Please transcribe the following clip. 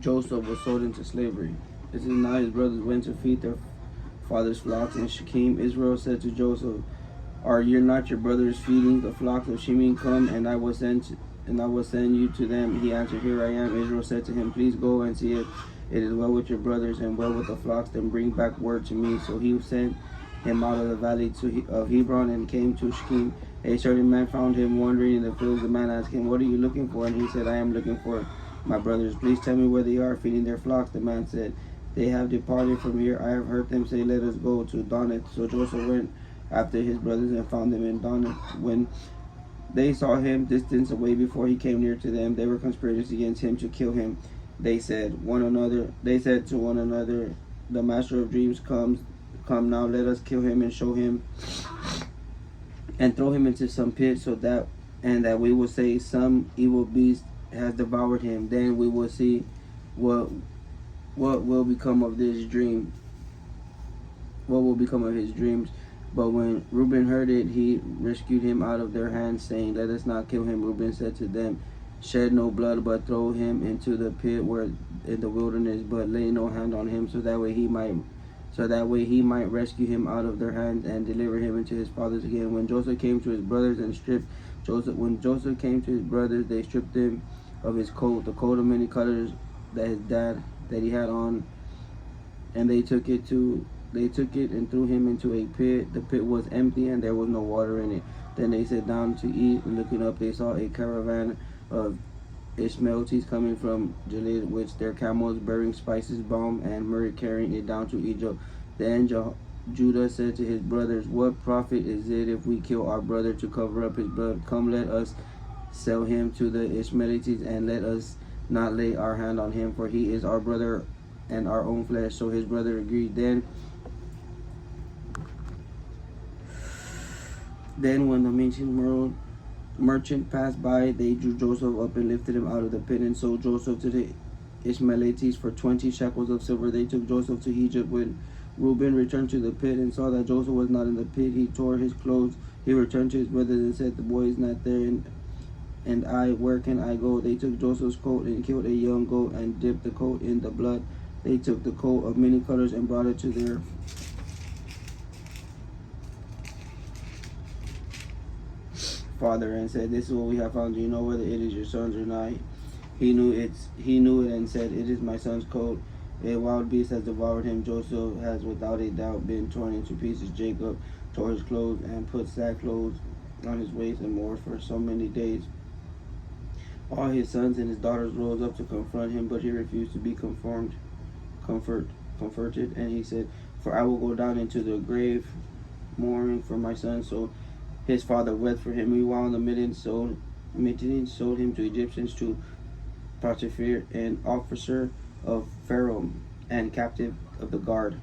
Joseph was sold into slavery. It says, now his brothers went to feed their father's flocks in Shechem. Israel said to Joseph, are you not your brothers feeding the flocks of Shechem? Come, and I will send you to them. He answered, here I am. Israel said to him, please go and see if it is well with your brothers and well with the flocks, then bring back word to me. So he sent him out of the valley of Hebron and came to Shechem. A certain man found him wandering in the fields. The man asked him, what are you looking for? And he said, I am looking for my brothers. Please tell me where they are, feeding their flocks. The man said, they have departed from here. I have heard them say, let us go to Doneth. So Joseph went after his brothers and found them in Doneth. When they saw him distance away before he came near to them, they were conspirators against him to kill him. They said to one another, the master of dreams comes. Come now, let us kill him and show him and throw him into some pit, so that we will say some evil beast has devoured him. Then we will see what will become of this dream. What will become of his dreams? But when Reuben heard it, he rescued him out of their hands, saying, let us not kill him. Reuben said to them, shed no blood, but throw him into the pit where in the wilderness, but lay no hand on him, so that way he might rescue him out of their hands and deliver him into his fathers again. When Joseph came to his brothers, they stripped him of his coat, the coat of many colors that he had on, and they took it and threw him into a pit. The pit was empty and there was no water in it. Then they sat down to eat, and looking up they saw a caravan of Ishmaelites coming from Gilead, with their camels bearing spices, balm, and myrrh, carrying it down to Egypt. Then Judah said to his brothers, what profit is it if we kill our brother to cover up his blood? Come, let us sell him to the Ishmaelites, and let us not lay our hand on him, for he is our brother and our own flesh. So his brother agreed. Then when the merchant passed by, they drew Joseph up and lifted him out of the pit, and sold Joseph to the Ishmaelites for 20 shekels of silver. They took Joseph to Egypt. When Reuben returned to the pit and saw that Joseph was not in the pit, he tore his clothes. He returned to his brothers and said, the boy is not there, and where can I go? They took Joseph's coat and killed a young goat and dipped the coat in the blood. They took the coat of many colors and brought it to their father and said, this is what we have found. Do you know whether it is your son's or not? He knew it and said, it is my son's coat. A wild beast has devoured him. Joseph has without a doubt been torn into pieces. Jacob tore his clothes and put sackcloth on his waist and mourned for so many days. All his sons and his daughters rose up to confront him, but he refused to be comforted. And he said, for I will go down into the grave mourning for my son. So his father wept for him. Meanwhile, the Midianites sold him to Egyptians, to Potiphar, an officer of Pharaoh and captain of the guard.